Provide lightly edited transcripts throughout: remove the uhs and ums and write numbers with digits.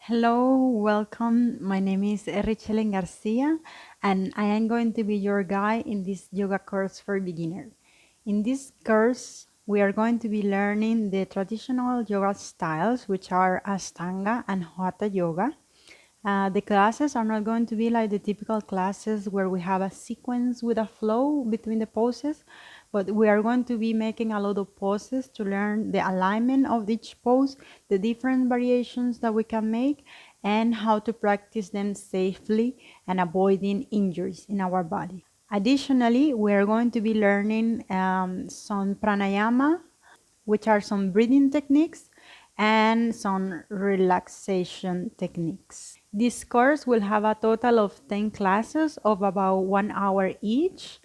Hello, welcome. My name is Richelen Garcia, and I am going to be your guide in this yoga course for beginners. In this course, we are going to be learning the traditional yoga styles, which are Ashtanga and Hatha yoga. The classes are not going to be like the typical classes where we have a sequence with a flow between the poses, but we are going to be making a lot of poses to learn the alignment of each pose, the different variations that we can make, and how to practice them safely and avoiding injuries in our body. Additionally, we are going to be learning some pranayama, which are some breathing techniques and some relaxation techniques. This course will have a total of 10 classes of about 1 hour each.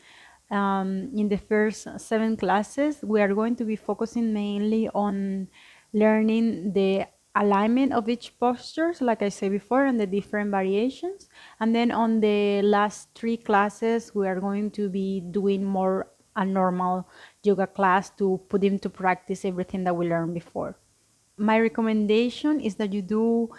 In the first 7 classes, we are going to be focusing mainly on learning the alignment of each posture, like I said before, and the different variations. And then on the last 3 classes, we are going to be doing more a normal yoga class to put into practice everything that we learned before. My recommendation is that you do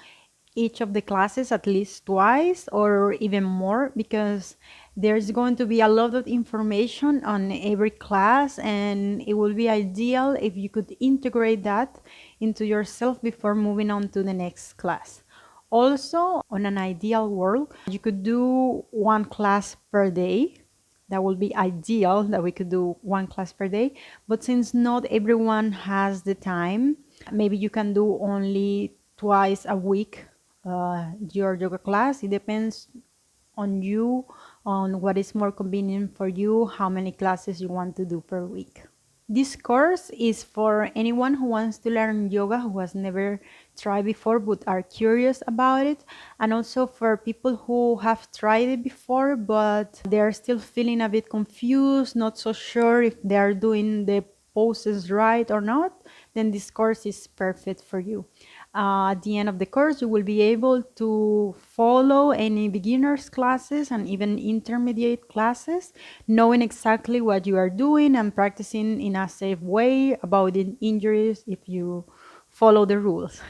each of the classes at least twice or even more, because there's going to be a lot of information on every class, and it will be ideal if you could integrate that into yourself before moving on to the next class. Also, on an ideal world, you could do 1 class per day. That would be ideal, that we could do 1 class per day. But since not everyone has the time, maybe you can do only twice a week your yoga class. It depends on you, on what is more convenient for you, how many classes you want to do per week. This course is for anyone who wants to learn yoga, who has never tried before but are curious about it, and also for people who have tried it before but they're still feeling a bit confused, not so sure if they're doing the poses right or not, then this course is perfect for you. At the end of the course, you will be able to follow any beginners classes and even intermediate classes, knowing exactly what you are doing and practicing in a safe way, avoiding injuries if you follow the rules.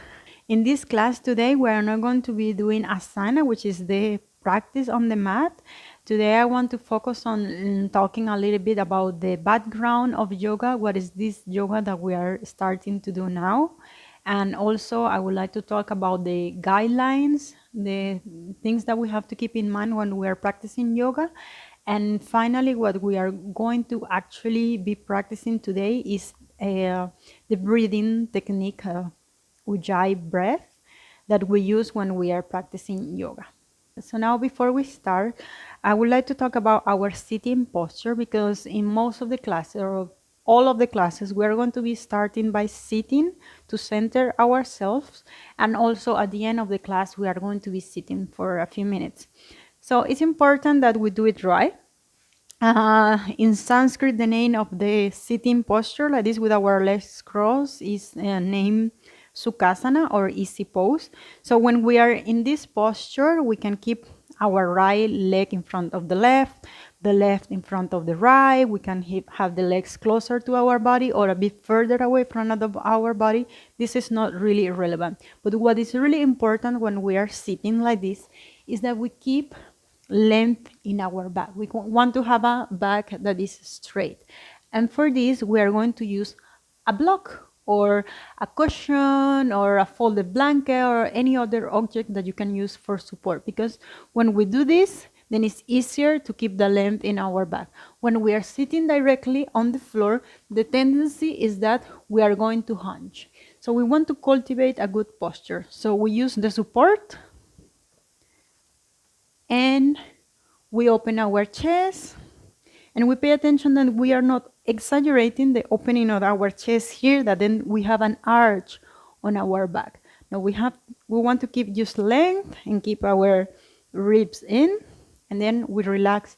In this class today, we are not going to be doing asana, which is the practice on the mat. Today, I want to focus on talking a little bit about the background of yoga. What is this yoga that we are starting to do now? And also, I would like to talk about the guidelines, the things that we have to keep in mind when we are practicing yoga. And finally, what we are going to actually be practicing today is the breathing technique, Ujjayi breath, that we use when we are practicing yoga. So now before we start, I would like to talk about our sitting posture, because in most of the classes, or all of the classes, we are going to be starting by sitting to center ourselves, and also at the end of the class we are going to be sitting for a few minutes. So it's important that we do it right. In Sanskrit, the name of the sitting posture, like this with our legs crossed, is named Sukhasana, or easy pose. So when we are in this posture, we can keep our right leg in front of the left in front of the right. We can have the legs closer to our body or a bit further away from our body. This is not really relevant. But what is really important when we are sitting like this is that we keep length in our back. We want to have a back that is straight. And for this, we are going to use a block or a cushion or a folded blanket or any other object that you can use for support. Because when we do this, then it's easier to keep the length in our back. When we are sitting directly on the floor, the tendency is that we are going to hunch. So we want to cultivate a good posture. So we use the support, and we open our chest, and we pay attention that we are not exaggerating the opening of our chest here, that then we have an arch on our back. Now we want to keep just length and keep our ribs in, and then we relax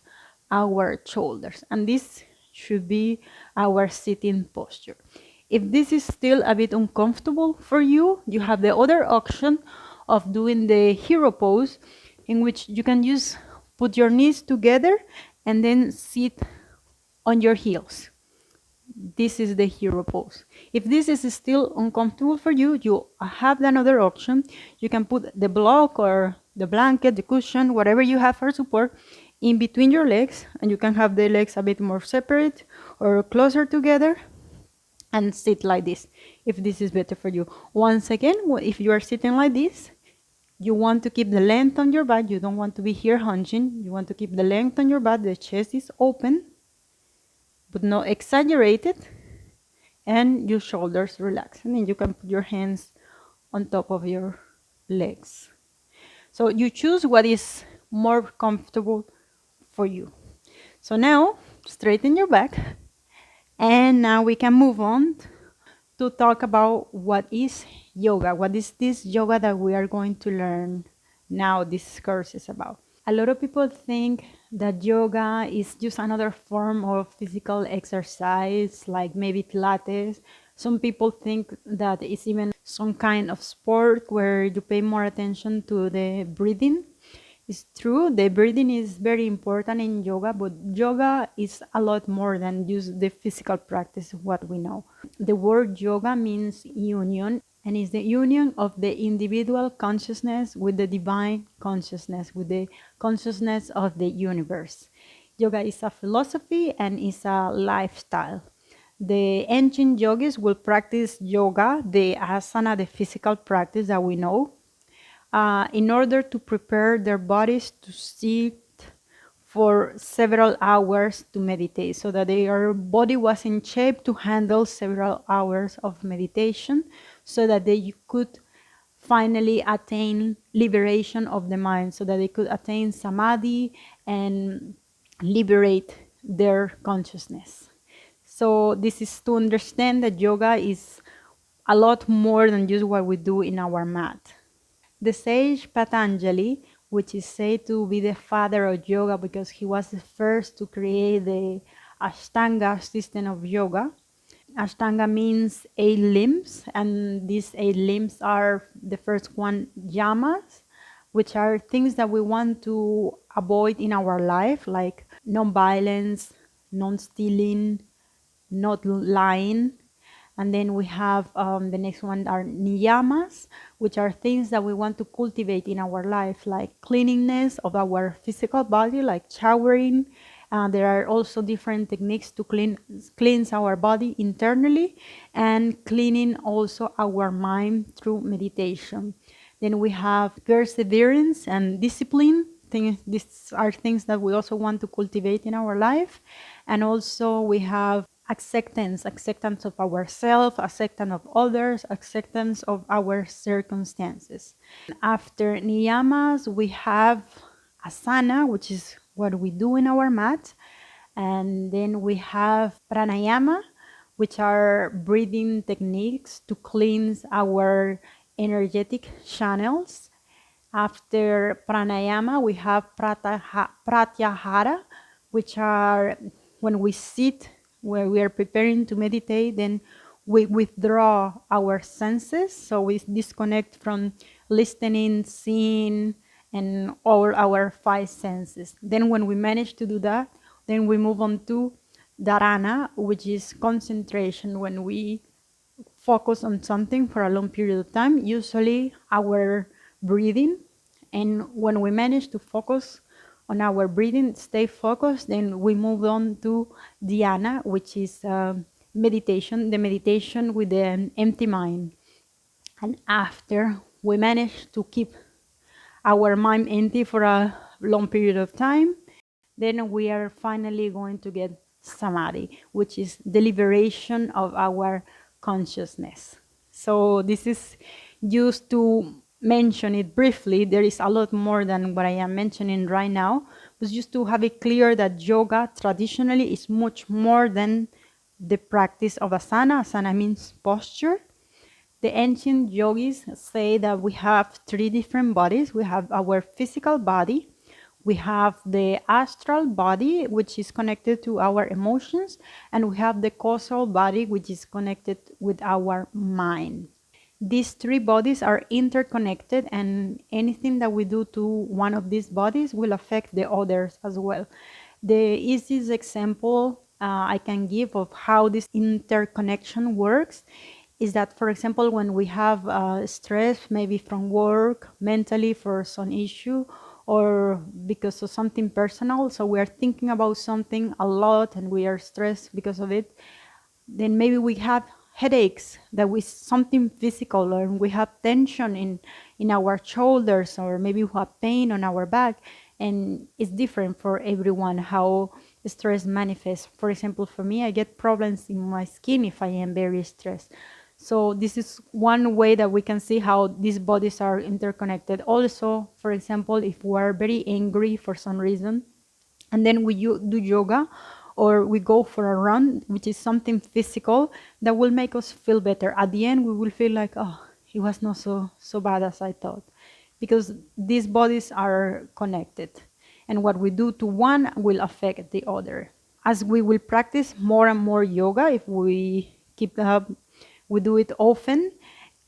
our shoulders. And this should be our sitting posture. If this is still a bit uncomfortable for you, you have the other option of doing the hero pose, in which you can just put your knees together and then sit on your heels. This is the hero pose. If this is still uncomfortable for you, you have another option. You can put the block or the blanket, the cushion, whatever you have for support in between your legs, and you can have the legs a bit more separate or closer together and sit like this if this is better for you. Once again, if you are sitting like this, you want to keep the length on your back. You don't want to be here hunching. You want to keep the length on your back. The chest is open, but not exaggerated, and your shoulders relax. And then you can put your hands on top of your legs. So you choose what is more comfortable for you. So now, straighten your back, and now we can move on to talk about what is yoga. What is this yoga that we are going to learn now? This course is about. A lot of people think that yoga is just another form of physical exercise, like maybe Pilates. Some people think that it's even some kind of sport where you pay more attention to the breathing. It's true, the breathing is very important in yoga, but yoga is a lot more than just the physical practice of what we know. The word yoga means union, and is the union of the individual consciousness with the divine consciousness, with the consciousness of the universe. Yoga is a philosophy and is a lifestyle. The ancient yogis will practice yoga, the asana, the physical practice that we know, in order to prepare their bodies to sit for several hours to meditate, so that their body was in shape to handle several hours of meditation, so that they could finally attain liberation of the mind, so that they could attain samadhi and liberate their consciousness. So this is to understand that yoga is a lot more than just what we do in our mat. The sage Patanjali, which is said to be the father of yoga because he was the first to create the Ashtanga system of yoga. Ashtanga means 8 limbs, and these 8 limbs are the first one, yamas, which are things that we want to avoid in our life, like non-violence, non-stealing, not lying. And then we have the next one are niyamas, which are things that we want to cultivate in our life, like cleanliness of our physical body, like showering. There are also different techniques to cleanse our body internally, and cleaning also our mind through meditation. Then we have perseverance and discipline. These are things that we also want to cultivate in our life. And also we have acceptance of ourselves, acceptance of others, acceptance of our circumstances. After niyamas, we have asana, which is what we do in our mat. And then we have pranayama, which are breathing techniques to cleanse our energetic channels. After pranayama, we have pratyahara, which are when we sit, where we are preparing to meditate, then we withdraw our senses. So we disconnect from listening, seeing, and all our 5 senses. Then when we manage to do that, then we move on to dharana, which is concentration, when we focus on something for a long period of time, usually our breathing. And when we manage to focus on our breathing, stay focused, then we move on to dhyana, which is meditation, the meditation with an empty mind. And after we manage to keep our mind empty for a long period of time, then we are finally going to get samadhi, which is the liberation of our consciousness. So this is just to mention it briefly. There is a lot more than what I am mentioning right now, but just to have it clear that yoga traditionally is much more than the practice of asana. Asana means posture. The ancient yogis say that we have 3 different bodies. We have our physical body, we have the astral body, which is connected to our emotions, and we have the causal body, which is connected with our mind. These 3 bodies are interconnected, and anything that we do to one of these bodies will affect the others as well. The easiest example I can give of how this interconnection works is that, for example, when we have stress, maybe from work, mentally for some issue, or because of something personal, so we are thinking about something a lot and we are stressed because of it, then maybe we have headaches that we something physical, or we have tension in our shoulders, or maybe we have pain on our back, and it's different for everyone how stress manifests. For example, for me, I get problems in my skin if I am very stressed. So this is one way that we can see how these bodies are interconnected. Also, for example, if we are very angry for some reason, and then we do yoga or we go for a run, which is something physical that will make us feel better. At the end, we will feel like, oh, it was not so bad as I thought, because these bodies are connected, and what we do to one will affect the other. As we will practice more and more yoga, if we keep up, we do it often,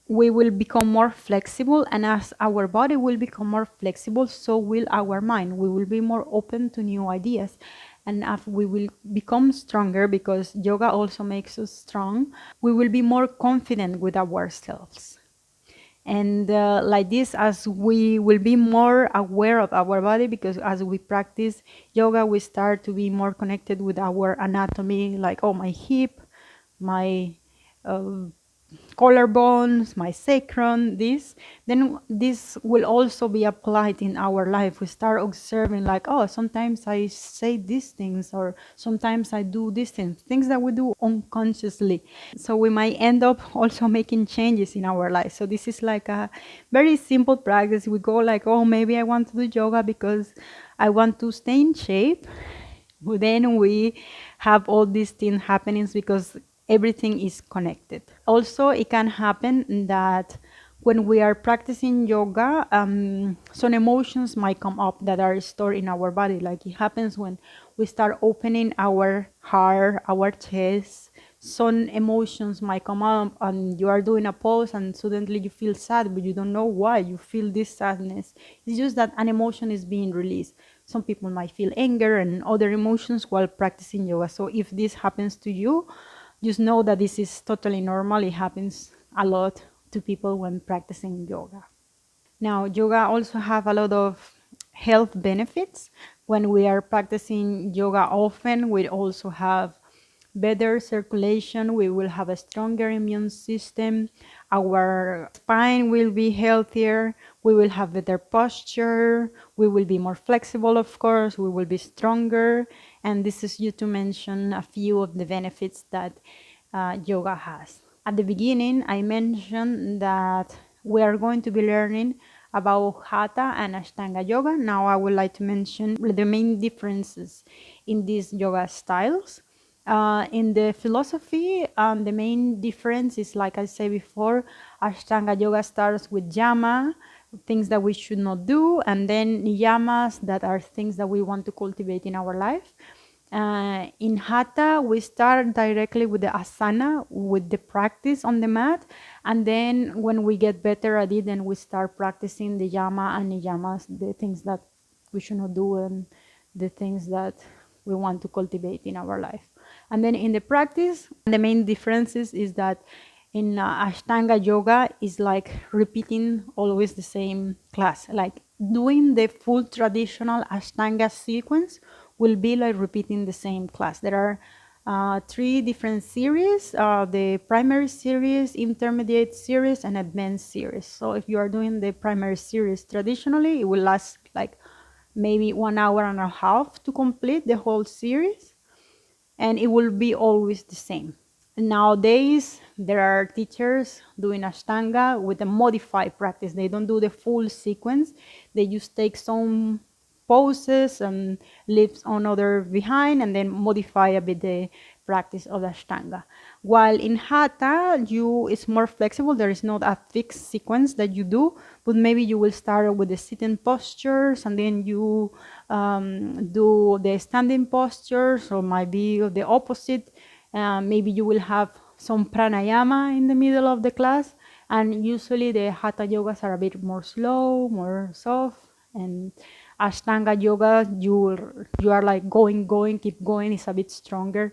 we will become more flexible, and as our body will become more flexible, so will our mind. We will be more open to new ideas, and as we will become stronger, because yoga also makes us strong, we will be more confident with ourselves. And like this, as we will be more aware of our body, because as we practice yoga, we start to be more connected with our anatomy, like, oh, my hip, my uh, collarbones, my sacrum, this, then this will also be applied in our life. We start observing like, oh, sometimes I say these things, or sometimes I do these things that we do unconsciously. So we might end up also making changes in our life. So this is like a very simple practice. We go like, oh, maybe I want to do yoga because I want to stay in shape. Then we have all these things happening because everything is connected. Also, it can happen that when we are practicing yoga, some emotions might come up that are stored in our body. Like it happens when we start opening our heart, our chest. Some emotions might come up, and you are doing a pose, and suddenly you feel sad, but you don't know why you feel this sadness. It's just that an emotion is being released. Some people might feel anger and other emotions while practicing yoga. So if this happens to you, just know that this is totally normal. It happens a lot to people when practicing yoga. Now, yoga also have a lot of health benefits. When we are practicing yoga often, we also have better circulation, we will have a stronger immune system, our spine will be healthier, we will have better posture, we will be more flexible, of course, we will be stronger. And this is you to mention a few of the benefits that yoga has. At the beginning, I mentioned that we are going to be learning about Hatha and Ashtanga yoga. Now I would like to mention the main differences in these yoga styles. In the philosophy, the main difference is, like I said before, Ashtanga yoga starts with yama, things that we should not do, and then niyamas, that are things that we want to cultivate in our life. In Hatha, we start directly with the asana, with the practice on the mat, and then when we get better at it, then we start practicing the yama and niyamas, the things that we should not do and the things that we want to cultivate in our life. And then in the practice, the main differences is that in Ashtanga yoga is like repeating always the same class, like doing the full traditional Ashtanga sequence will be like repeating the same class. There are three different series, the primary series, intermediate series, and advanced series. So if you are doing the primary series traditionally, it will last like maybe 1 hour and a half to complete the whole series, and it will be always the same. Nowadays, there are teachers doing Ashtanga with a modified practice. They don't do the full sequence. They just take some poses and leave on other behind, and then modify a bit the practice of Ashtanga. While in Hatha, it's more flexible. There is not a fixed sequence that you do, but maybe you will start with the sitting postures, and then you do the standing postures, or might be the opposite. Maybe you will have some pranayama in the middle of the class, and usually the Hatha yogas are a bit more slow, more soft, And Ashtanga yoga, you are like going, keep going. It's a bit stronger.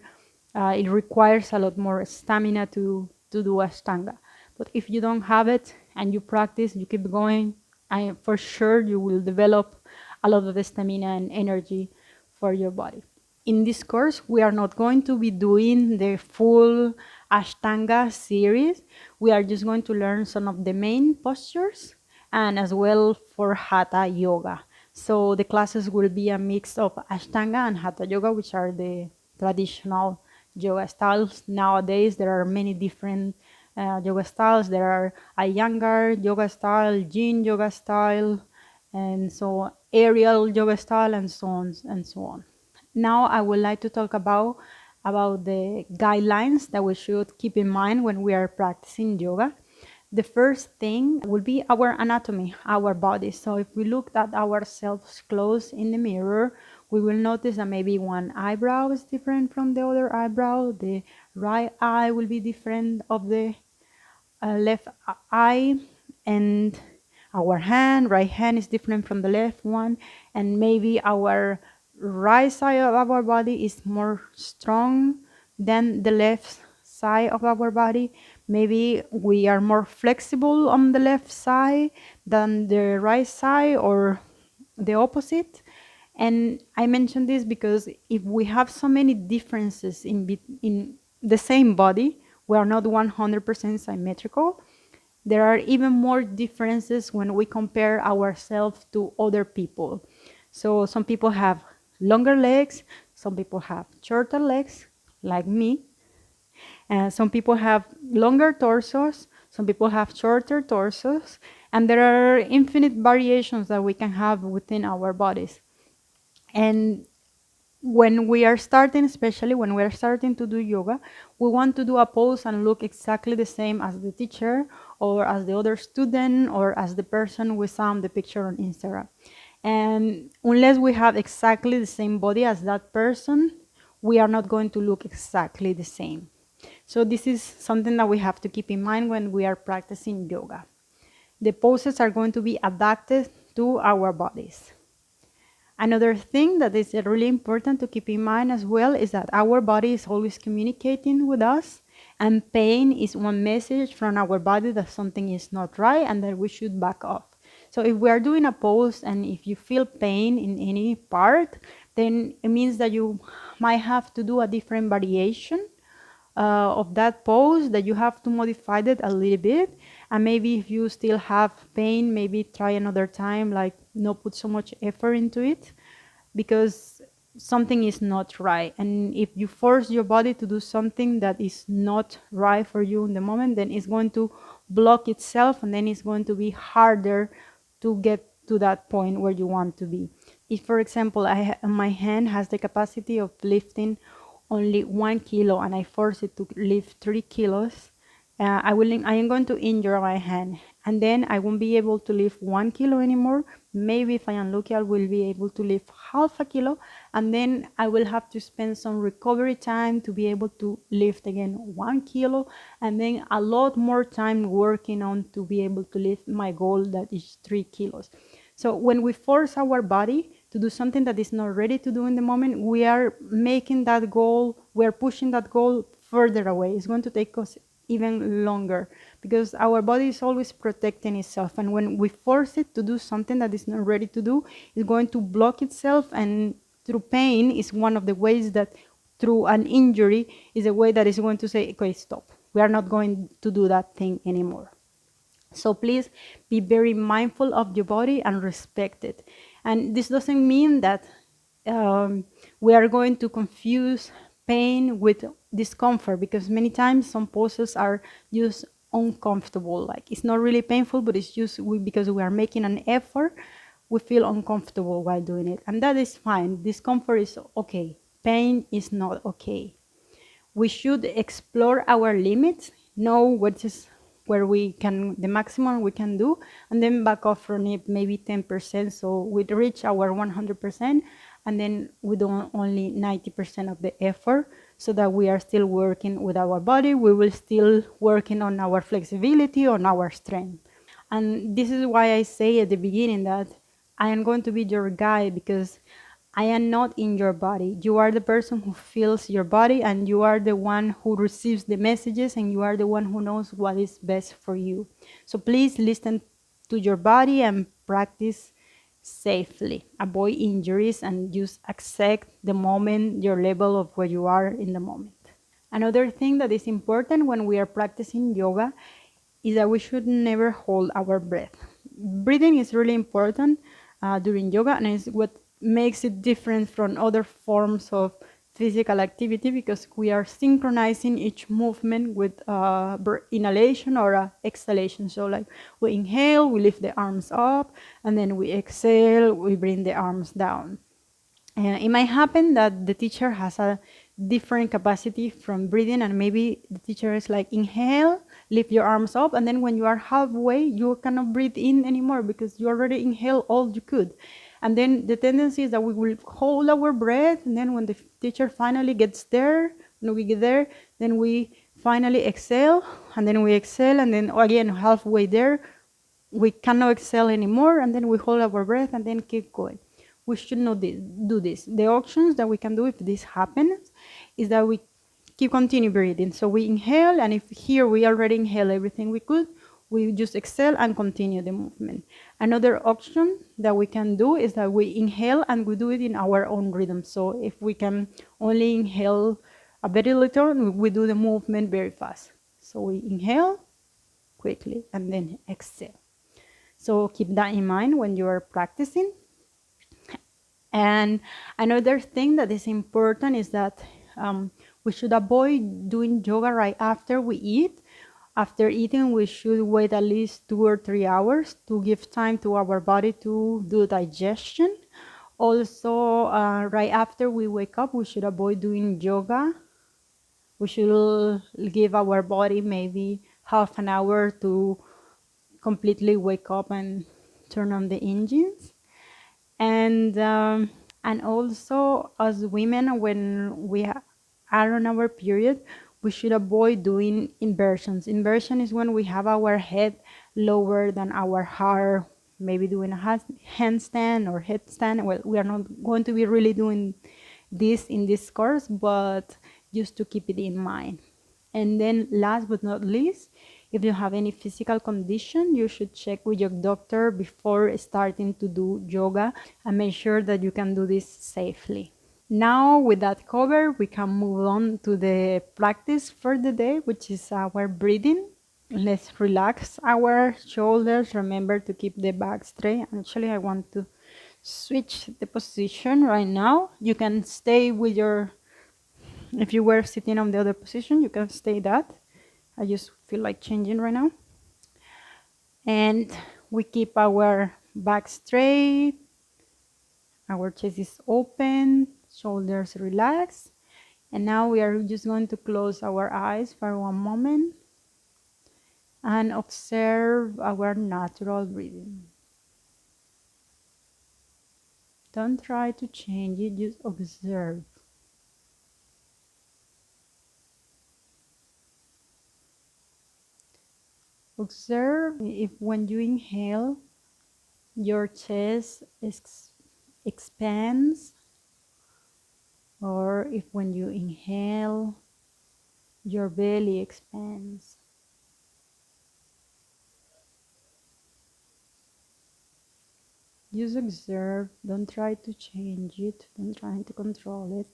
It requires a lot more stamina to do Ashtanga. But if you don't have it and you practice, you keep going, for sure you will develop a lot of the stamina and energy for your body. In this course, we are not going to be doing the full Ashtanga series. We are just going to learn some of the main postures and as well for Hatha yoga. So the classes will be a mix of Ashtanga and Hatha yoga, which are the traditional yoga styles. Nowadays, there are many different yoga styles. There are Iyengar yoga style, Yin yoga style, and so aerial yoga style, and so on and so on. Now I would like to talk about the guidelines that we should keep in mind when we are practicing yoga. The first thing will be our anatomy, our body. So if we look at ourselves close in the mirror, we will notice that maybe one eyebrow is different from the other eyebrow. The right eye will be different of the left eye, and our right hand is different from the left one, and maybe our right side of our body is more strong than the left side of our body. Maybe we are more flexible on the left side than the right side, or the opposite. And I mention this because if we have so many differences in the same body, we are not 100% symmetrical. There are even more differences when we compare ourselves to other people. So some people have longer legs, some people have shorter legs, like me. Some people have longer torsos, some people have shorter torsos, and there are infinite variations that we can have within our bodies. And when we are starting, especially when we are starting to do yoga, we want to do a pose and look exactly the same as the teacher or as the other student or as the person we saw in the picture on Instagram. And unless we have exactly the same body as that person, we are not going to look exactly the same. So this is something that we have to keep in mind when we are practicing yoga. The poses are going to be adapted to our bodies. Another thing that is really important to keep in mind as well is that our body is always communicating with us, and pain is one message from our body that something is not right and that we should back off. So if we are doing a pose and if you feel pain in any part, then it means that you might have to do a different variation of that pose, that you have to modify it a little bit. And maybe if you still have pain, maybe try another time, like not put so much effort into it, because something is not right. And if you force your body to do something that is not right for you in the moment, then it's going to block itself, and then it's going to be harder to get to that point where you want to be. If, for example, my hand has the capacity of lifting only 1 kilo and I force it to lift 3 kilos, I am going to injure my hand, and then I won't be able to lift 1 kilo anymore. Maybe if I am lucky, I will be able to lift half a kilo, and then I will have to spend some recovery time to be able to lift again 1 kilo, and then a lot more time working on to be able to lift my goal, that is 3 kilos. So when we force our body to do something that is not ready to do in the moment, we are making that goal, we are pushing that goal further away. It's going to take us even longer because our body is always protecting itself. And when we force it to do something that is not ready to do, it's going to block itself. And through pain is one of the ways that, through an injury, is a way that is going to say, okay, stop. We are not going to do that thing anymore. So please be very mindful of your body and respect it. And this doesn't mean that we are going to confuse pain with discomfort, because many times some poses are just uncomfortable. Like it's not really painful, but it's just because we are making an effort, we feel uncomfortable while doing it. And that is fine. Discomfort is okay. Pain is not okay. We should explore our limits, know what is where we can, the maximum we can do, and then back off from it maybe 10%. So we reach our 100%, and then we do only 90% of the effort, so that we are still working with our body. We will still working on our flexibility, on our strength. And this is why I say at the beginning that I am going to be your guide because I am not in your body. You are the person who feels your body, and you are the one who receives the messages, and you are the one who knows what is best for you. So please listen to your body and practice safely. Avoid injuries and just accept the moment, your level of where you are in the moment. Another thing that is important when we are practicing yoga is that we should never hold our breath. Breathing is really important during yoga, and it's what makes it different from other forms of physical activity, because we are synchronizing each movement with inhalation or exhalation. So like we inhale, we lift the arms up, and then we exhale, we bring the arms down. It might happen that the teacher has a different capacity from breathing, and maybe the teacher is like, inhale, lift your arms up, and then when you are halfway, you cannot breathe in anymore because you already inhaled all you could. And then the tendency is that we will hold our breath, and then when the teacher finally gets there, when we get there, then we finally exhale, and then we exhale, and then again halfway there, we cannot exhale anymore, and then we hold our breath and then keep going. We should not do this. The options that we can do if this happens is that we continue breathing. So we inhale, and if here we already inhale everything we could, we just exhale and continue the movement. Another option that we can do is that we inhale and we do it in our own rhythm. So if we can only inhale a very little, we do the movement very fast. So we inhale quickly and then exhale. So keep that in mind when you are practicing. And another thing that is important is that we should avoid doing yoga right after we eat. After eating, we should wait at least 2 or 3 hours to give time to our body to do digestion. Also, right after we wake up, we should avoid doing yoga. We should give our body maybe half an hour to completely wake up and turn on the engines. And also, as women, when we are on our period, we should avoid doing inversions. Inversion is when we have our head lower than our heart, maybe doing a handstand or headstand. Well, we are not going to be really doing this in this course, but just to keep it in mind. And then last but not least, if you have any physical condition, you should check with your doctor before starting to do yoga and make sure that you can do this safely. Now, with that covered, we can move on to the practice for the day, which is our breathing. Let's relax our shoulders. Remember to keep the back straight. Actually, I want to switch the position right now. You can stay with your, if you were sitting on the other position, you can stay that. I just feel like changing right now. And we keep our back straight, our chest is open, shoulders relaxed. And now we are just going to close our eyes for one moment and observe our natural breathing. Don't try to change it, just observe. Observe if when you inhale, your chest expands, or if when you inhale, your belly expands. Just observe, don't try to change it, don't try to control it.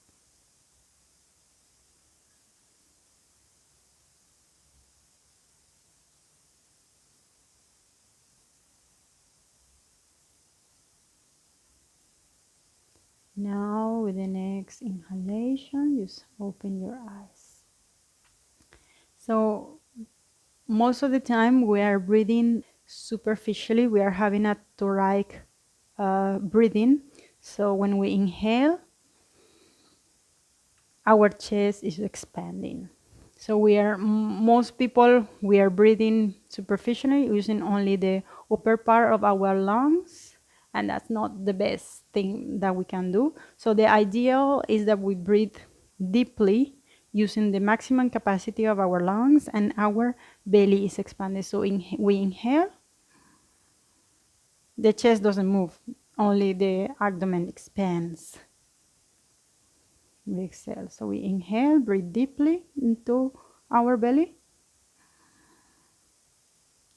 Now, with the next inhalation, just open your eyes. So, most of the time we are breathing superficially, we are having a thoracic breathing. So, when we inhale, our chest is expanding. So most people, we are breathing superficially using only the upper part of our lungs, and that's not the best thing that we can do. So the ideal is that we breathe deeply using the maximum capacity of our lungs, and our belly is expanded. So we inhale, the chest doesn't move. only the abdomen expands. We exhale. So we inhale, breathe deeply into our belly,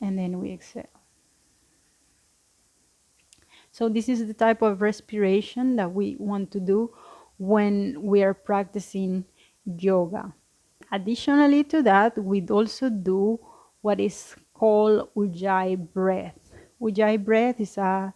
and then we exhale. So this is the type of respiration that we want to do when we are practicing yoga. Additionally to that, we'd also do what is called Ujjayi breath. Ujjayi breath is a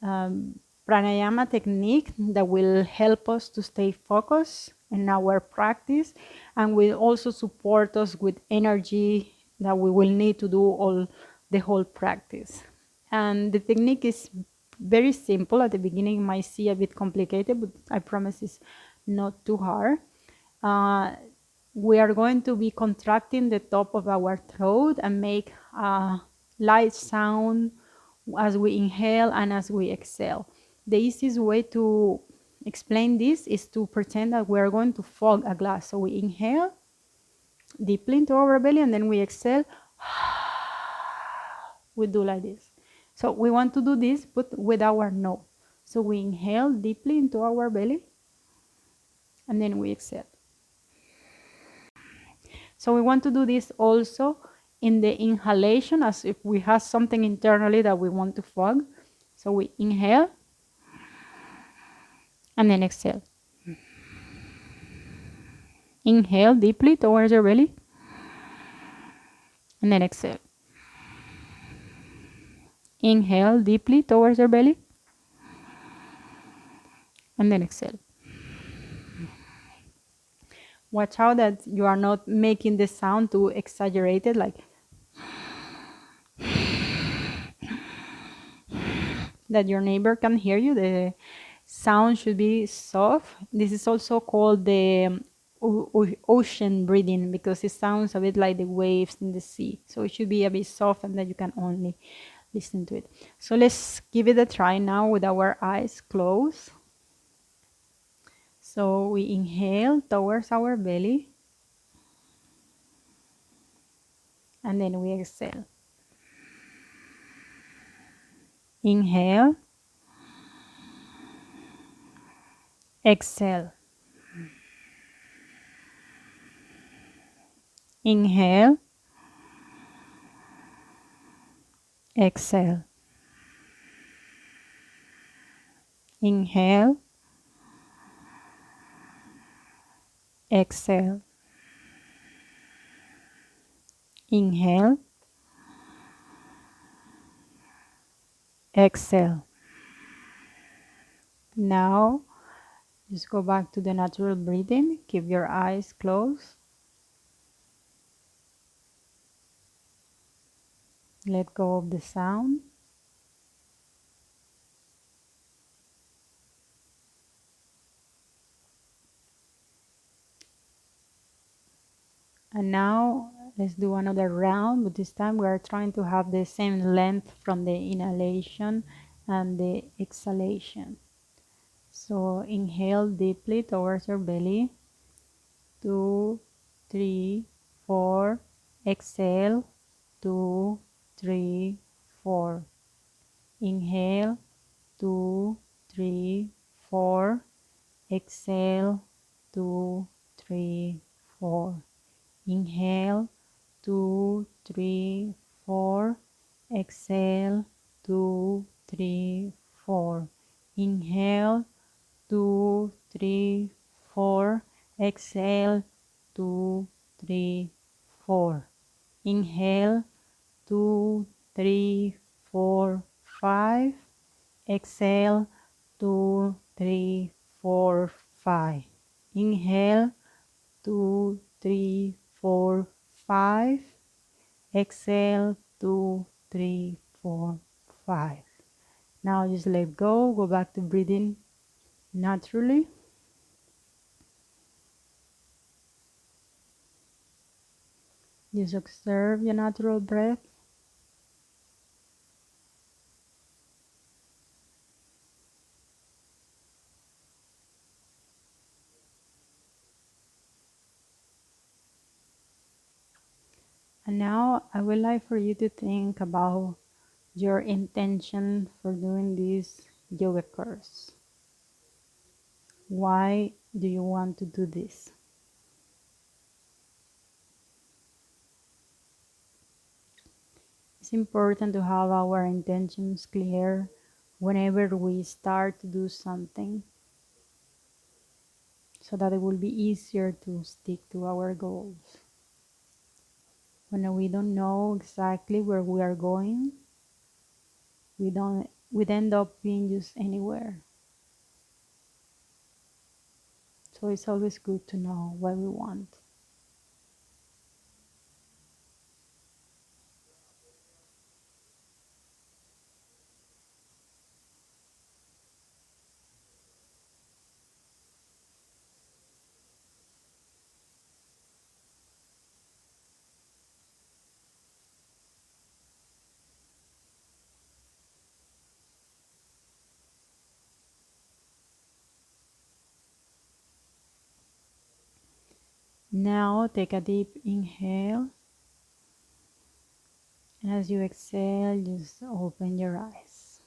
pranayama technique that will help us to stay focused in our practice and will also support us with energy that we will need to do the whole practice. And the technique is very simple. At the beginning, it might seem a bit complicated, but I promise it's not too hard. Uh, we are going to be contracting the top of our throat and make a light sound as we inhale and as we exhale. The easiest way to explain this is to pretend that we are going to fog a glass. So we inhale deeply into our belly and then we exhale. We do like this. So we want to do this but with our nose. So we inhale deeply into our belly and then we exhale. So we want to do this also in the inhalation as if we have something internally that we want to fog. So we inhale and then exhale. Inhale deeply towards your belly and then exhale. Inhale deeply towards your belly and then exhale. Watch out that you are not making the sound too exaggerated, like that your neighbor can hear you. The sound should be soft. This is also called the ocean breathing because it sounds a bit like the waves in the sea. So it should be a bit soft and that you can only listen to it. So let's give it a try now with our eyes closed. So we inhale towards our belly and then we exhale. Inhale, exhale. Inhale, exhale. Inhale, exhale. Inhale, exhale. Now, just go back to the natural breathing. Keep your eyes closed. Let go of the sound. And now, let's do another round, but this time we are trying to have the same length from the inhalation and the exhalation. So, inhale deeply towards your belly. 2, 3, 4. Exhale. 2, 3, 4. Inhale. 2, 3, 4. Exhale. 2, 3, 4. Inhale. 2, 3, 4. Exhale. 2, 3, 4. Inhale. 2, 3, 4. Exhale. 2, 3, 4. Inhale. 2, 3, 4, 5. Exhale. 2, 3, 4, 5. Inhale. 2, 3, 4, 5. Exhale. 2, 3, 4, 5. Now just let go. Go back to breathing naturally. Just observe your natural breath. And now I would like for you to think about your intention for doing this yoga course? Why do you want to do this? It's important to have our intentions clear whenever we start to do something so that it will be easier to stick to our goals. When we don't know exactly where we are going, we'd end up being just anywhere. So it's always good to know what we want. Now take a deep inhale, and as you exhale, just open your eyes.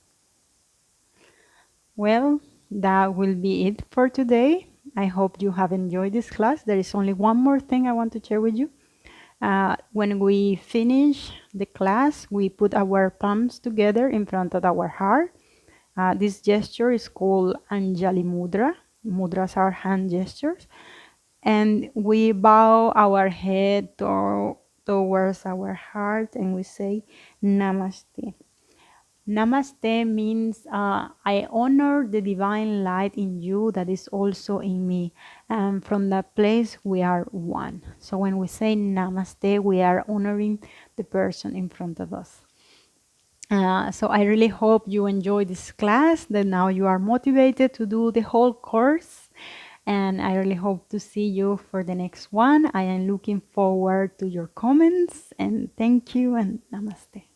Well, that will be it for today. I hope you have enjoyed this class. There is only one more thing I want to share with you. When we finish the class, we put our palms together in front of our heart. This gesture is called Anjali Mudra. Mudras are hand gestures. And we bow our head towards our heart and we say Namaste. Namaste means I honor the divine light in you that is also in me. And from that place, we are one. So when we say Namaste, we are honoring the person in front of us. So I really hope you enjoy this class, that now you are motivated to do the whole course. And I really hope to see you for the next one. I am looking forward to your comments, and thank you and namaste.